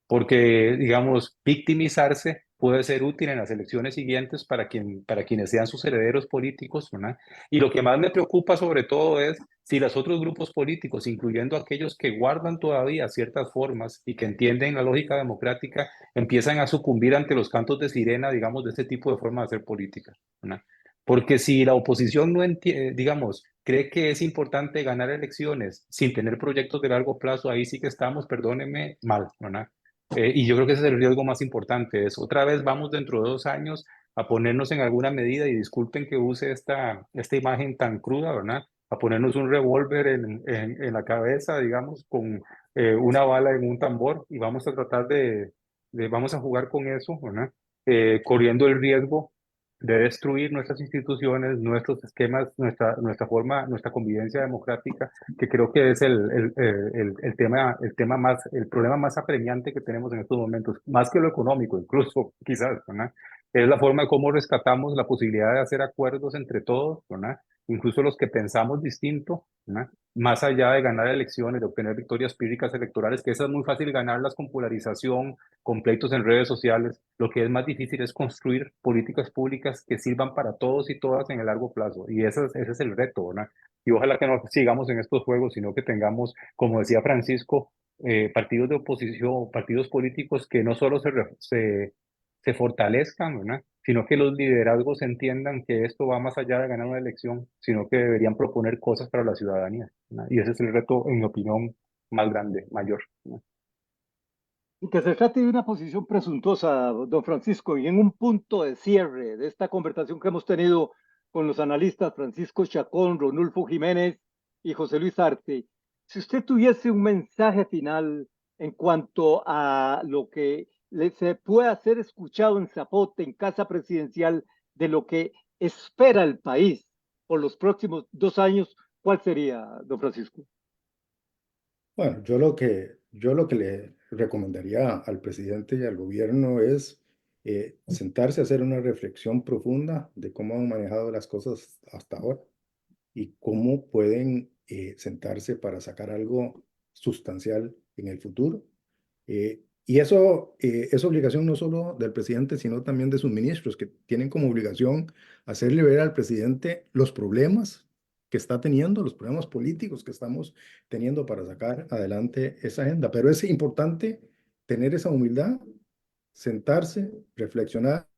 porque, digamos, victimizarse puede ser útil en las elecciones siguientes para quienes sean sus herederos políticos, ¿verdad? Y lo que más me preocupa sobre todo es si los otros grupos políticos, incluyendo aquellos que guardan todavía ciertas formas y que entienden la lógica democrática, empiezan a sucumbir ante los cantos de sirena, digamos, de este tipo de forma de hacer política, ¿verdad? Porque si la oposición no digamos, cree que es importante ganar elecciones sin tener proyectos de largo plazo, ahí sí que estamos, perdónenme, mal, ¿verdad? Y yo creo que ese es el riesgo más importante. Es otra vez vamos dentro de 2 años a ponernos en alguna medida, y disculpen que use esta imagen tan cruda, ¿verdad? A ponernos un revólver en la cabeza, digamos, con una bala en un tambor, y vamos a tratar vamos a jugar con eso, ¿verdad? Corriendo el riesgo de destruir nuestras instituciones, nuestros esquemas, nuestra forma, nuestra convivencia democrática, que creo que es el problema más apremiante que tenemos en estos momentos, más que lo económico, incluso, quizás, ¿verdad? Es la forma de cómo rescatamos la posibilidad de hacer acuerdos entre todos, ¿verdad? incluso los que pensamos distinto, ¿no? Más allá de ganar elecciones, de obtener victorias pírricas electorales, que eso es muy fácil ganarlas con polarización, con pleitos en redes sociales, lo que es más difícil es construir políticas públicas que sirvan para todos y todas en el largo plazo, y ese es el reto, ¿no? Y ojalá que no sigamos en estos juegos, sino que tengamos, como decía Francisco, partidos de oposición, partidos políticos que no solo se fortalezcan, ¿verdad? Sino que los liderazgos entiendan que esto va más allá de ganar una elección, sino que deberían proponer cosas para la ciudadanía, ¿verdad? Y ese es el reto, en mi opinión, más grande, mayor, ¿verdad? Y que se trate de una posición presuntuosa, don Francisco, y en un punto de cierre de esta conversación que hemos tenido con los analistas Francisco Chacón, Ronulfo Jiménez y José Luis Arce, si usted tuviese un mensaje final en cuanto a lo que se puede hacer escuchado en Zapote, en Casa Presidencial, de lo que espera el país por los próximos 2 años, ¿cuál sería, don Francisco? Bueno, yo lo que le recomendaría al presidente y al gobierno es sentarse a hacer una reflexión profunda de cómo han manejado las cosas hasta ahora y cómo pueden sentarse para sacar algo sustancial en el futuro. Y eso es obligación no solo del presidente, sino también de sus ministros, que tienen como obligación hacerle ver al presidente los problemas que está teniendo, los problemas políticos que estamos teniendo para sacar adelante esa agenda. Pero es importante tener esa humildad, sentarse, reflexionar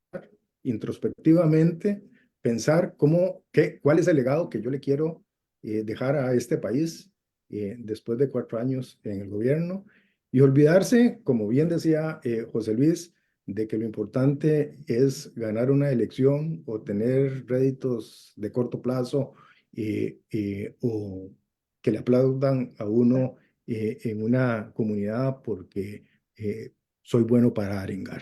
introspectivamente, pensar cuál es el legado que yo le quiero dejar a este país después de 4 años en el gobierno y olvidarse, como bien decía José Luis, de que lo importante es ganar una elección o tener réditos de corto plazo o que le aplaudan a uno en una comunidad porque soy bueno para arengar.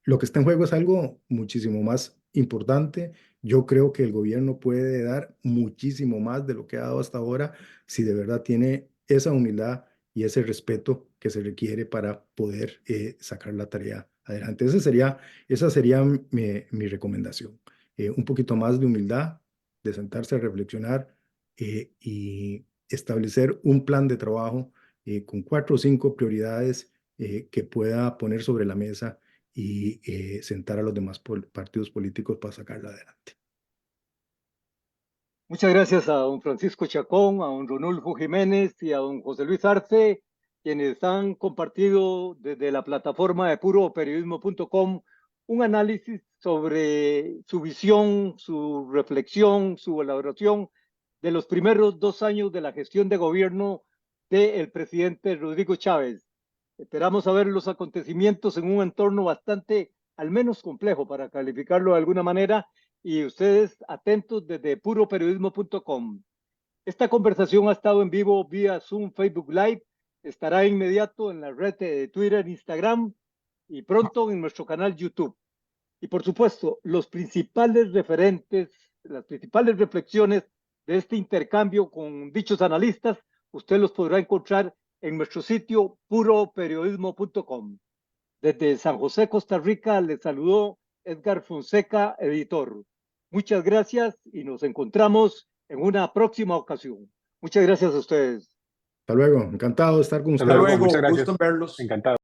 Lo que está en juego es algo muchísimo más importante. Yo creo que el gobierno puede dar muchísimo más de lo que ha dado hasta ahora si de verdad tiene esa humildad y ese respeto que se requiere para poder sacar la tarea adelante. Esa sería mi recomendación. Un poquito más de humildad, de sentarse a reflexionar y establecer un plan de trabajo con 4 o 5 prioridades que pueda poner sobre la mesa y sentar a los demás partidos políticos para sacarla adelante. Muchas gracias a don Francisco Chacón, a don Ronulfo Jiménez y a don José Luis Arce, quienes han compartido desde la plataforma de puroperiodismo.com un análisis sobre su visión, su reflexión, su elaboración de los primeros 2 años de la gestión de gobierno del presidente Rodrigo Chávez. Esperamos saber los acontecimientos en un entorno bastante, al menos complejo, para calificarlo de alguna manera, y ustedes atentos desde puroperiodismo.com. Esta conversación ha estado en vivo vía Zoom, Facebook Live, estará inmediato en la red de Twitter, Instagram y pronto en nuestro canal YouTube. Y por supuesto, los principales referentes, las principales reflexiones de este intercambio con dichos analistas, usted los podrá encontrar en nuestro sitio puroperiodismo.com. Desde San José, Costa Rica, les saludó Edgar Fonseca, editor. Muchas gracias y nos encontramos en una próxima ocasión. Muchas gracias a ustedes. Hasta luego, encantado de estar con Hasta ustedes. Hasta luego, muchas luego, gracias. gusto en verlos. Encantado.